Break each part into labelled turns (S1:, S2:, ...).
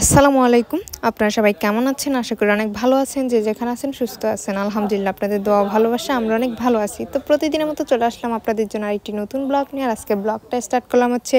S1: আসসালামু আলাইকুম। আপনারা সবাই কেমন আছেন? আশা করি অনেক ভালো আছেন। যে যেখানে আছেন সুস্থ আছেন। আলহামদুলিল্লাহ, আপনাদের দোয়া ভালোবাসা আমরা অনেক ভালো আছি। তো প্রতিদিনের মতো চলে আসলাম আপনাদের জন্য আরেকটি নতুন ব্লগ নিয়ে। আর আজকে ব্লগটা স্টার্ট করলাম হচ্ছে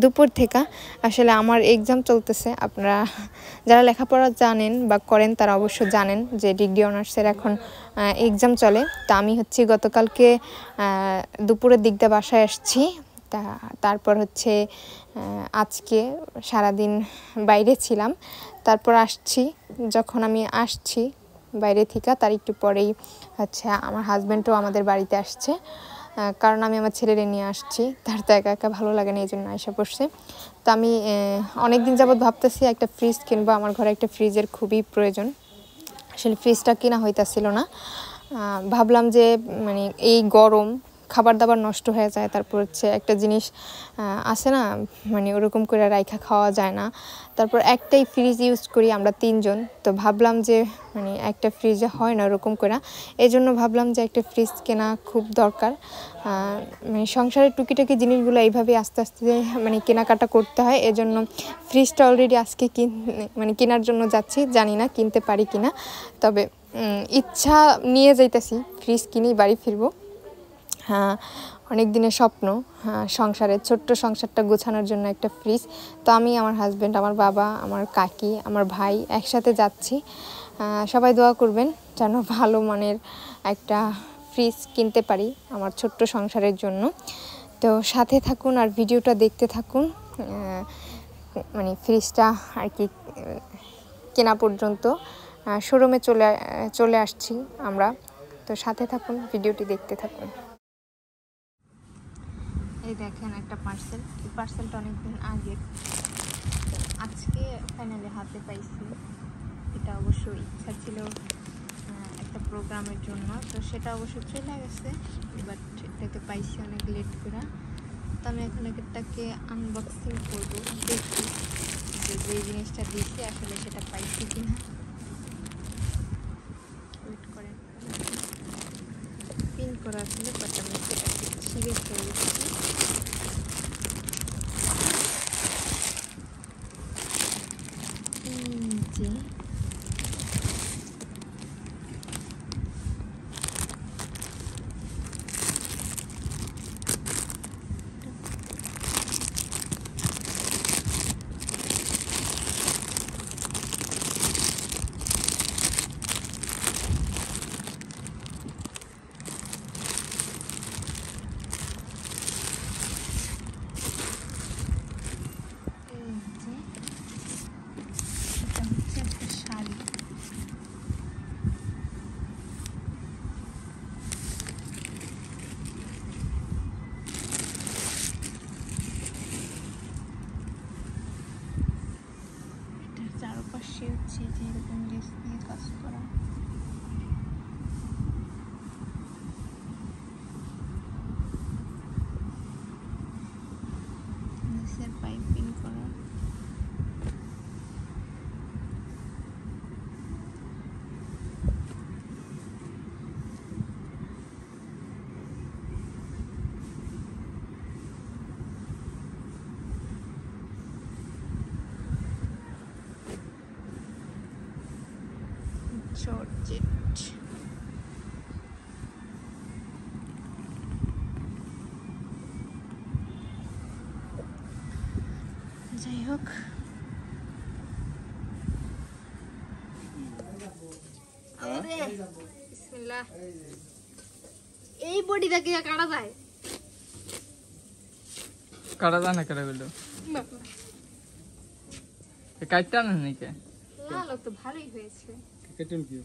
S1: দুপুর থেকে। আসলে আমার এক্সাম চলতেছে। আপনারা যারা লেখাপড়া জানেন বা করেন তারা অবশ্য জানেন যে ডিগ্রি অনার্সের এখন এক্সাম চলে। তা আমি হচ্ছে গতকালকে দুপুরের দিক দিয়ে বাসায় আসছি। তারপর হচ্ছে আজকে সারাদিন বাইরে ছিলাম। তারপর আসছি, যখন আমি আসছি বাইরে থেকে তার একটু পরেই হচ্ছে আমার হাজব্যান্ডও আমাদের বাড়িতে আসছে, কারণ আমি আমার ছেলেরে নিয়ে আসছি। তার তো একা একা ভালো লাগে না, এই জন্য আশা পড়ছে। তো আমি অনেক দিন যাবৎ ভাবতেছি একটা ফ্রিজ কিনবো। আমার ঘরে একটা ফ্রিজের খুবই প্রয়োজন। আসলে ফ্রিজটা কেনা হইতাছিল না। ভাবলাম যে মানে এই গরম খাবার দাবার নষ্ট হয়ে যায়, তারপর হচ্ছে একটা জিনিস আছে না, মানে ওরকম করে রাইখা খাওয়া যায় না। তারপর একটাই ফ্রিজ ইউজ করি আমরা তিনজন। তো ভাবলাম যে মানে একটা ফ্রিজে হয় না ওরকম করে, এই জন্য ভাবলাম যে একটা ফ্রিজ কেনা খুব দরকার। মানে সংসারের টুকিটাকি জিনিসগুলো এইভাবে আস্তে আস্তে মানে কেনাকাটা করতে হয়। এজন্য ফ্রিজটা অলরেডি আজকে মানে কেনার জন্য যাচ্ছি, জানি না কিনতে পারি কিনা। তবে ইচ্ছা নিয়ে যাইতেছি, ফ্রিজ কিনেই বাড়ি ফিরবো। অনেক দিনের স্বপ্ন, সংসারের ছোট্ট সংসারটা গোছানোর জন্য একটা ফ্রিজ। তো আমি, আমার হাজব্যান্ড, আমার বাবা, আমার কাকি, আমার ভাই একসাথে যাচ্ছি। সবাই দোয়া করবেন যেন ভালো মানের একটা ফ্রিজ কিনতে পারি আমার ছোট্ট সংসারের জন্য। তো সাথে থাকুন আর ভিডিওটা দেখতে থাকুন। মানে ফ্রিজটা আর কি কেনা পর্যন্ত শোরুমে চলে আসছি আমরা। তো সাথে থাকুন, ভিডিওটি দেখতে থাকুন। এই দেখেন একটা পার্সেল। এই পার্সেলটা অনেকদিন আগের, আজকে ফাইনালি হাতে পাইছি। এটা অবশ্য ইচ্ছা ছিল একটা প্রোগ্রামের জন্য, তো সেটা অবশ্য চলে গেছে। বাট এটাকে পাইছি অনেক লেট করে। তো আমি এখন এটাকে আনবক্সিং করবো, দেখি যে জিনিসটা দিয়েছি আসলে সেটা পাইছি কিনা। ওয়েট করেন, পিন করা ছিল, বাট আমি সেটাকে ছিঁড়ে ফেলেছি। চারপাশে হচ্ছে যে এরকম লেস দিয়ে কাজ করা। নিচের পাইপিং করা। জর্জেট, যাই হোক বিসমিল্লাহ। এই বডিটা কি কাটা যায়?
S2: কাটা যায় না? কেটে গেল কাটতে না নাকি?
S1: লাল তো ভালোই হয়েছে।
S2: কেটেন কি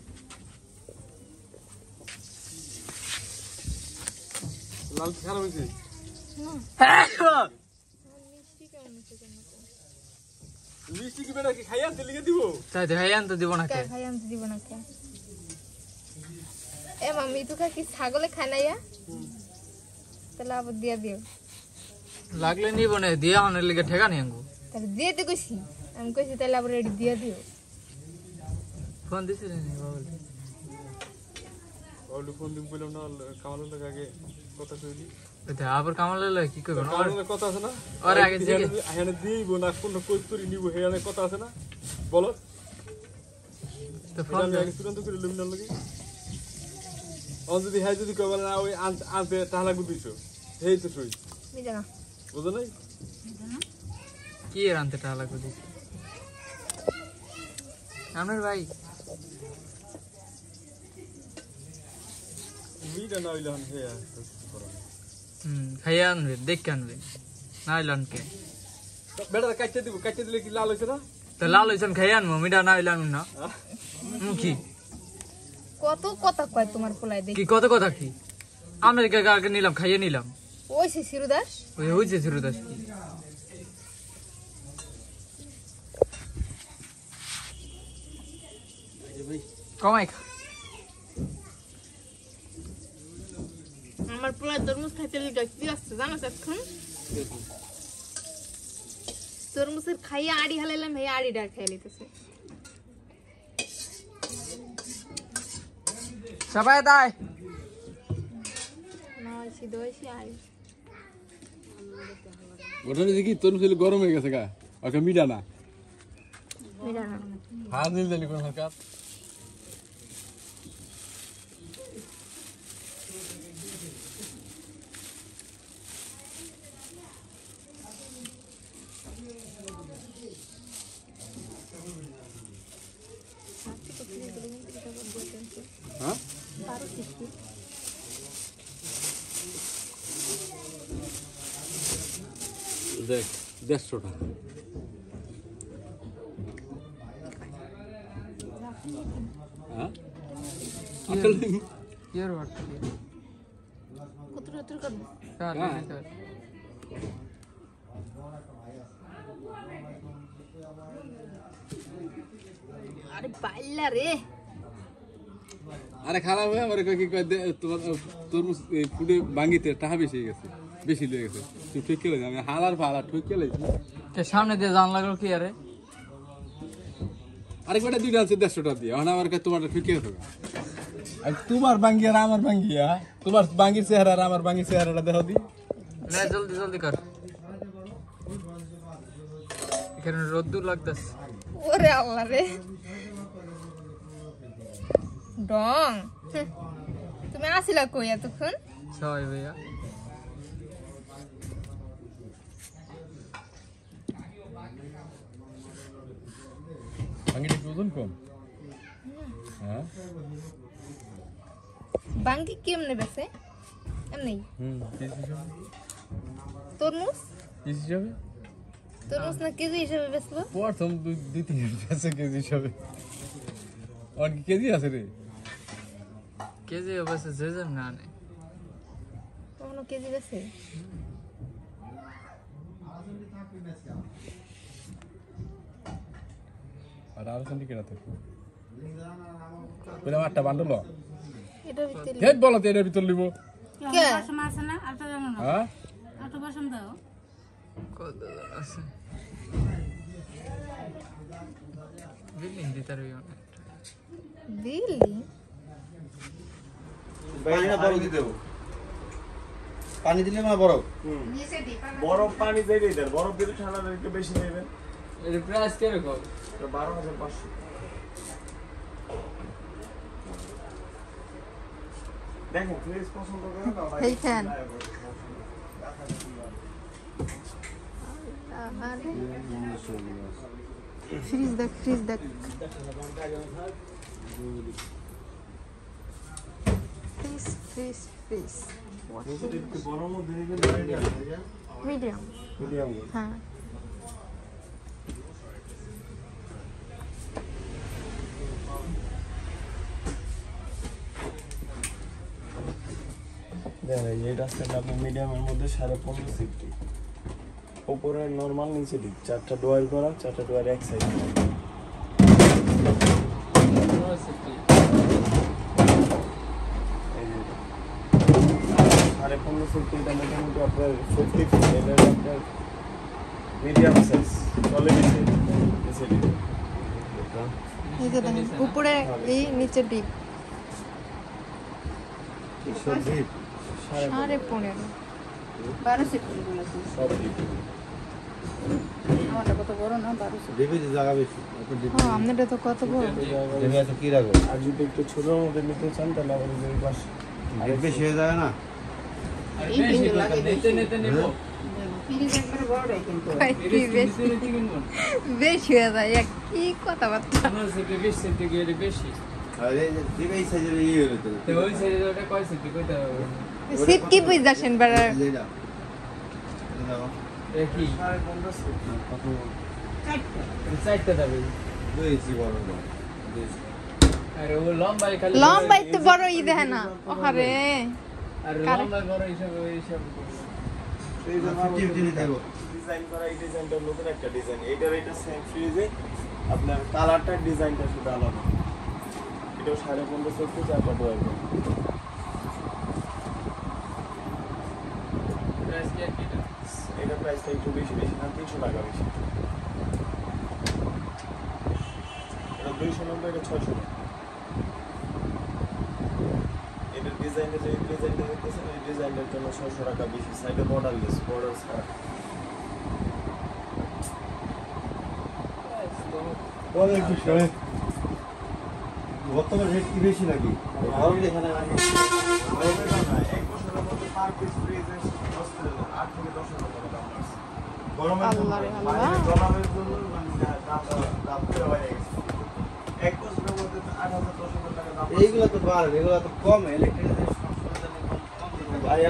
S2: লাল খারাপ হয়েছে? মিষ্টি কি বেটা কি খাইয়া দিলে দিব? তাই তো খাইয়া আনতে দিব না কে?
S1: খাইয়া আনতে দিব না কে? এ মাম্মি তুই কি ছাগলে খানাইয়া? তাহলে আবার দিয়া দিও।
S2: লাগলে নিব না, দিয়া আনার লাগি ঠেকা নি আঙ্গু।
S1: তাহলে দিয়ে দে কইছি। আমি কইছি তাহলে আবার রেডি দিয়া দিও।
S2: ফোন দিছিস নি বাবু? ফোন দিম বললাম না, কামালের আগে কথা কইলি। এটা আবার কামালে লয় কি করবেন
S3: কামালের কথা আছে না
S2: ওর আগে থেকে
S3: এখানে দিব না কোন কইতুরি নিব হেয়ানে কথা আছে না বলো
S2: তো ফোন
S3: আমি আগে তুরন্ত করে লুমিনাল লাগি ও যদি হাই যদি কইবা না ওই আনতে তাহলে গুদিছো হেই তো সই
S1: বুঝা না
S3: বুঝো নাই
S2: কি রানতে টাকা লাগবে দিছি আমার ভাই
S3: মিটা না হইলে হন হেয়া
S2: খাইয়া আনবে দেখে আনবে না হইলে আনকে
S3: বেটা কাটতে দিলে কি লাল হইছে না
S2: তো লাল হইছেন খাইয়া আনবো মিঠা না হইলে আনবো না কি
S1: কত কথা কয় তোমার পোলাই দেখি
S2: কি কত কথা কি আমেরিকা আগে নিলাম খাইয়ে নিলাম
S1: ওই সে শিরুদাস
S2: ওই হইছে সুরদাস কি কমাই খা
S1: আমার পোলাই তরমুজ খাইতে লিগা কি আসছে জানো এখন তরমুজের খাইয়া আড়ি হালাইলাম এই আড়িটা খাই লিতেছে
S2: সবাই দাই
S1: নয়ছি দইছি আড়ি
S3: ওটা দেখি তোর ছেলে গরম হয়ে গেছে গা ওকে মিটা না
S1: মিরা না
S3: হাত দিল জানি কোন সরকার হ্যাঁ দেখ 150 টাকা হ্যাঁ
S2: কি আর বাট
S1: কত কত করব
S2: কার
S1: আরে বাইলা রে
S3: আরে খারাপ হয়ে আমার কি কয় তোমার তরমুজ ফুটে ভাঙিতে টাকা বেশি হয়ে গেছে বেশি লেগে গেছে তুই ঠিক করে আমি হালার ফালা ঠিক করে
S2: সামনে দিয়ে জান লাগলো কি আরে
S3: আরেক বেটা দুইটা আছে 150 টাকা দিয়ে এখন আমার কাছে তোমার ঠিক করে দেবে আর তোমার ভাঙ্গি আর আমার ভাঙ্গিয়া তোমার ভাঙ্গির চেহারা আর আমার ভাঙ্গির চেহারাটা দেখো দি
S2: না জলদি জলদি কর এখানে রোদ্দুর লাগতেছে
S1: ওরে আল্লাহ রে ডং তুমি আসিলা কই এতক্ষণ
S2: সবাই ভাইয়া
S3: ভাঙ্গিটা কি ওজন কম হ্যাঁ
S1: বাঙ্গি কেমনে বেছে এমনি তরমুজ
S3: হিসাবে
S1: তরমুজ না কেজি হিসেবে বেচলো
S3: প্রথম 2-3 পেছে কেজি হিসাবে আর কি কেজি আছে রে
S2: কেজি অবশ্য যে যেম না আনে
S1: কখনো কেজি বেছে
S3: আর আর সন্ডি কেনা তো বলে আটটা বান্ডল
S1: এটা ভিতরে
S3: কে বলো তো এর ভিতর লিব
S1: কে
S4: আছে না আলটা জানো না
S3: হ্যাঁ
S4: আলটা বাসন দাও
S2: কত আছে বিল্ডিং দিতে রইও না
S1: দিল্লি
S5: বাইরে বরফ দিতে হবে পানি দিলে না বরফ বরফ পানি দিয়ে দেন বরফ দিলে ঠান্ডা একটু বেশি নেবেন
S2: এর প্রাইস কিরকম
S5: 12,500 দেখো প্লিজ পছন্দ করেন না ভাই
S1: এইখান ফ্রিজ দেখ ফ্রিজ দেখ ফ্রিজ ফ্রিজ ফ্রিজ
S5: একটু বড় মধ্যে নেবেন
S1: মিডিয়াম
S5: মিডিয়াম
S1: হ্যাঁ
S5: দেখেন এই রাস্তাটা আপনি মিডিয়ামের মধ্যে 15.5 সিফটি উপরে নরমাল নিচে দিক 4টা ডোয়ার করা 4টা ডোয়ার এক সাইড আরে 15 সিফটি এটা মোটামুটি আপনার 50 ফিট এটা আপনার মিডিয়াম সাইজ চলে নিচে নিচে দিক
S1: এই যে দেখেন উপরে এই নিচে ডিপ
S5: সব ডিপ
S1: 15.5
S4: 12 সিট বলেছেন
S5: সব ডিপি
S4: আমারটা কত বড় না 12 সিট
S3: ডিবিতে জায়গা বেশি
S1: হ্যাঁ আপনারটা তো কত বড়
S3: ডিবি আছে কি রাখো
S5: আর যদি একটু ছোটোর মধ্যে নিতে চান তাহলে আবার ওই যে ওই পাশে
S3: বেশি হয়ে যাবে না
S2: আর বেশি লাগে নিতে নিতে নেব
S4: ফ্রিজ একবারে বড়টাই কিন্তু
S1: ভাই, কি বেশি
S2: নিতে কিনবো
S1: বেশি হয়ে যায় কি কথাবার্তা
S2: আমার সেটা বেশি সেটা গেলে বেশি
S3: আরে ডিবি এই সাইজের ইয়ে হলো তো
S2: তো ওই সাইডে ওটা কয় সেটি কইতে হবে
S1: সিট কি বুঝাছেন বাড়া
S3: যেটা
S2: একই
S5: 15.5 সিট
S3: কত
S2: চাইতে যাবে
S3: 2 ইঞ্চি বড় না
S2: আরে ও লম্বাই খালি
S1: লম্বাই তো বড় ই দেখে না আরে
S2: আর লম্বাই বড় হিসাবে
S5: এই যে
S3: টিপ দেবো
S5: ডিজাইন করা এই ডিজাইনটা নতুন একটা ডিজাইন এইটার এটা সেম ফ্রিজে আপনার কালারটার ডিজাইনটা শুধু আলাদা এটাও 15.5 ফুট 4টা ডোর
S2: প্রাইস কি কি
S5: এটা প্রাইসটা একটু বেশি বেশি না 300 টাকা বেশি এটা 290 এটা 600 টাকা এটার ডিজাইনটা যে ডিজাইনটা দেখতেছেন এই ডিজাইনের জন্য 600 টাকা বেশি সাইডে বর্ডারলেস বর্ডার ছাড়া
S3: অনেক বেশি বর্তমান রেট কি বেশি নাকি গরম এখানে
S5: এক বছরের মধ্যে পার পিস ফ্রিজে 8 থেকে 10 হাজার টাকা দাম আছে গরমের জন্য
S1: আল্লাহরে আল্লাহ।
S5: মানে গরমের জন্য মানে দাম বেড়ে হয়ে গেছে এক বছরের মধ্যে 8,000 10,000 টাকা দাম
S3: এইগুলো তো বাড়বে এগুলো তো কম ইলেকট্রিক
S5: ভাই